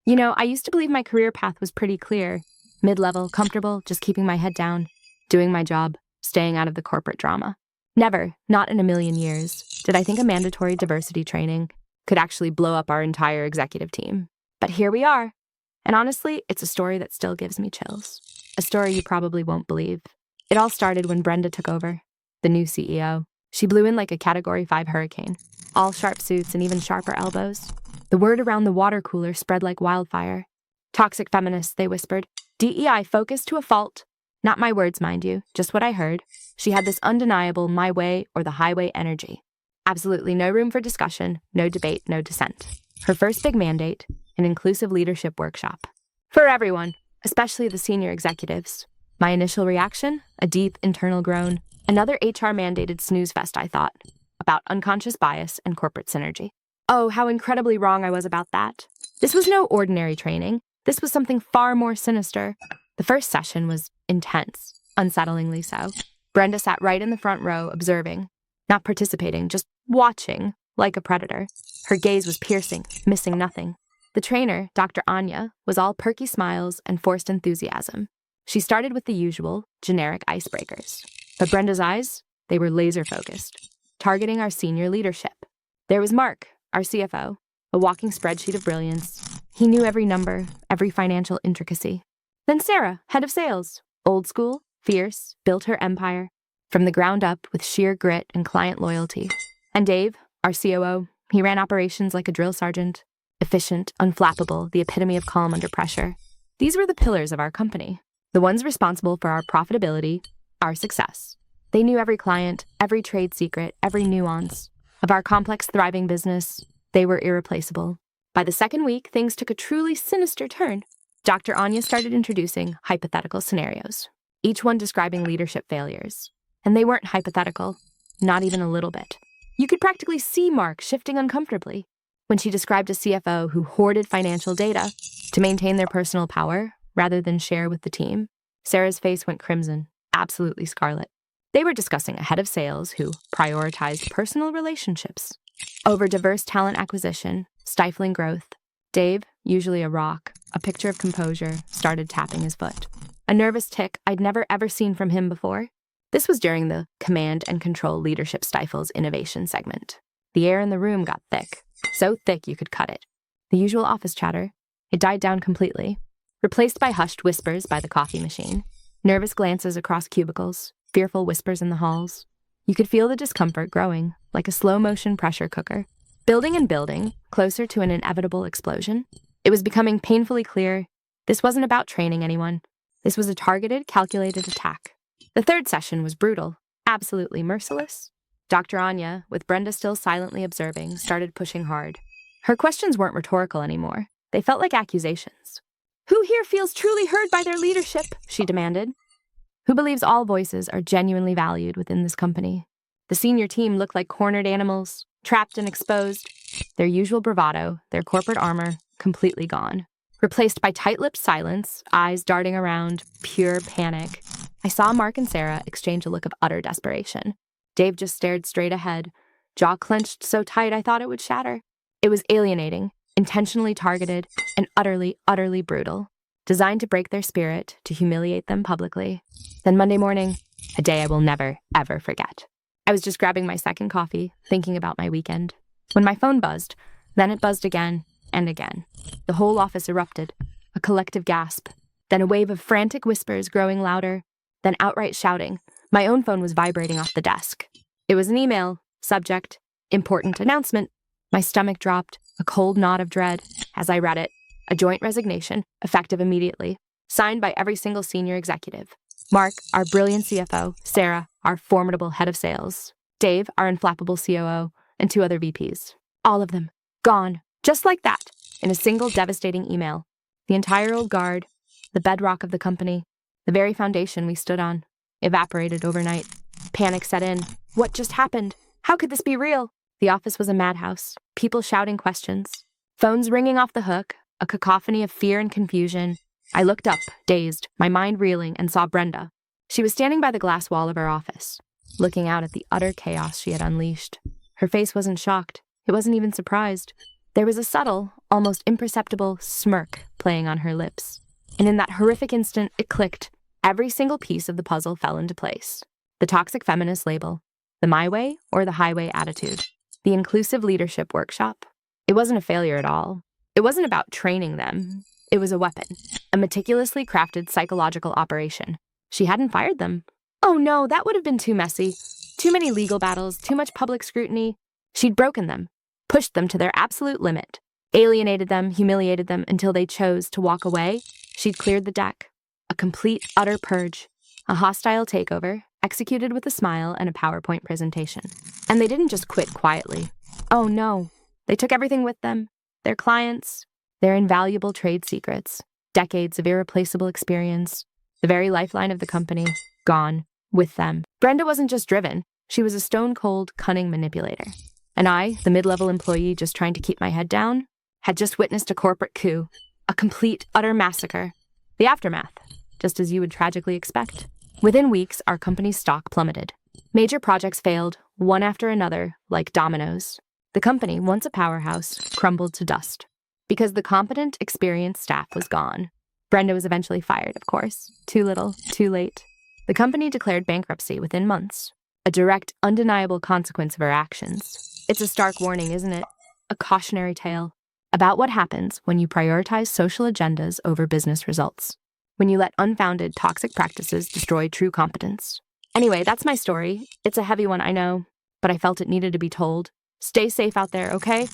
I used to believe my career path was pretty clear. Mid-level, comfortable, just keeping my head down, doing my job, staying out of the corporate drama. Never, not in a million years, did I think a mandatory diversity training could actually blow up our entire executive team. But here we are. And honestly, it's a story that still gives me chills. A story you probably won't believe. It all started when Brenda took over, the new CEO. She blew in like a Category 5 hurricane. All sharp suits and even sharper elbows. The word around the water cooler spread like wildfire. Toxic feminists, they whispered. DEI focused to a fault. Not my words, mind you, just what I heard. She had this undeniable my way or the highway energy. Absolutely no room for discussion, no debate, no dissent. Her first big mandate, an inclusive leadership workshop. For everyone, especially the senior executives. My initial reaction, a deep internal groan. Another HR-mandated snooze fest, I thought, about unconscious bias and corporate synergy. Oh, how incredibly wrong I was about that. This was no ordinary training. This was something far more sinister. The first session was intense, unsettlingly so. Brenda sat right in the front row, observing, not participating, just watching, like a predator. Her gaze was piercing, missing nothing. The trainer, Dr. Anya, was all perky smiles and forced enthusiasm. She started with the usual, generic icebreakers. But Brenda's eyes, they were laser-focused, targeting our senior leadership. There was Mark, our CFO, a walking spreadsheet of brilliance. He knew every number, every financial intricacy. Then Sarah, head of sales, old school, fierce, built her empire, from the ground up with sheer grit and client loyalty. And Dave, our COO, he ran operations like a drill sergeant, efficient, unflappable, the epitome of calm under pressure. These were the pillars of our company, the ones responsible for our profitability, our success. They knew every client, every trade secret, every nuance. Of our complex, thriving business, they were irreplaceable. By the second week, things took a truly sinister turn. Dr. Anya started introducing hypothetical scenarios, each one describing leadership failures. And they weren't hypothetical, not even a little bit. You could practically see Mark shifting uncomfortably when she described a CFO who hoarded financial data to maintain their personal power rather than share with the team. Sarah's face went crimson, absolutely scarlet. They were discussing a head of sales who prioritized personal relationships over diverse talent acquisition, stifling growth. Dave, usually a rock, a picture of composure, started tapping his foot. A nervous tick I'd never ever seen from him before. This was during the Command and Control Leadership Stifles innovation segment. The air in the room got thick, so thick you could cut it. The usual office chatter, it died down completely, replaced by hushed whispers by the coffee machine, nervous glances across cubicles, fearful whispers in the halls. You could feel the discomfort growing, like a slow-motion pressure cooker. Building and building, closer to an inevitable explosion. It was becoming painfully clear this wasn't about training anyone. This was a targeted, calculated attack. The third session was brutal, absolutely merciless. Dr. Anya, with Brenda still silently observing, started pushing hard. Her questions weren't rhetorical anymore. They felt like accusations. Who here feels truly heard by their leadership? She demanded. Who believes all voices are genuinely valued within this company? The senior team looked like cornered animals, trapped and exposed. Their usual bravado, their corporate armor, completely gone. Replaced by tight-lipped silence, eyes darting around, pure panic. I saw Mark and Sarah exchange a look of utter desperation. Dave just stared straight ahead, jaw clenched so tight I thought it would shatter. It was alienating, intentionally targeted, and utterly, utterly brutal. Designed to break their spirit, to humiliate them publicly. Then Monday morning, a day I will never, ever forget. I was just grabbing my second coffee, thinking about my weekend, when my phone buzzed. Then it buzzed again and again. The whole office erupted, a collective gasp, then a wave of frantic whispers growing louder, then outright shouting. My own phone was vibrating off the desk. It was an email, subject, important announcement. My stomach dropped, a cold knot of dread, as I read it. A joint resignation, effective immediately, signed by every single senior executive. Mark, our brilliant CFO, Sarah, our formidable head of sales, Dave, our inflappable COO, and 2 other VPs. All of them, gone, just like that, in a single devastating email. The entire old guard, the bedrock of the company, the very foundation we stood on, evaporated overnight. Panic set in. What just happened? How could this be real? The office was a madhouse, people shouting questions, phones ringing off the hook, a cacophony of fear and confusion. I looked up, dazed, my mind reeling, and saw Brenda. She was standing by the glass wall of our office, looking out at the utter chaos she had unleashed. Her face wasn't shocked. It wasn't even surprised. There was a subtle, almost imperceptible smirk playing on her lips. And in that horrific instant, it clicked. Every single piece of the puzzle fell into place. The toxic feminist label, the my way or the highway attitude, the inclusive leadership workshop. It wasn't a failure at all. It wasn't about training them. It was a weapon, a meticulously crafted psychological operation. She hadn't fired them. Oh no, that would have been too messy. Too many legal battles, too much public scrutiny. She'd broken them, pushed them to their absolute limit, alienated them, humiliated them until they chose to walk away. She'd cleared the deck. A complete, utter purge. A hostile takeover, executed with a smile and a PowerPoint presentation. And they didn't just quit quietly. Oh no, they took everything with them. Their clients, their invaluable trade secrets, decades of irreplaceable experience, the very lifeline of the company, gone with them. Brenda wasn't just driven. She was a stone-cold, cunning manipulator. And I, the mid-level employee just trying to keep my head down, had just witnessed a corporate coup, a complete, utter massacre. The aftermath, just as you would tragically expect. Within weeks, our company's stock plummeted. Major projects failed, one after another, like dominoes. The company, once a powerhouse, crumbled to dust. Because the competent, experienced staff was gone. Brenda was eventually fired, of course. Too little, too late. The company declared bankruptcy within months. A direct, undeniable consequence of her actions. It's a stark warning, isn't it? A cautionary tale about what happens when you prioritize social agendas over business results. When you let unfounded, toxic practices destroy true competence. Anyway, that's my story. It's a heavy one, I know, but I felt it needed to be told. Stay safe out there, okay?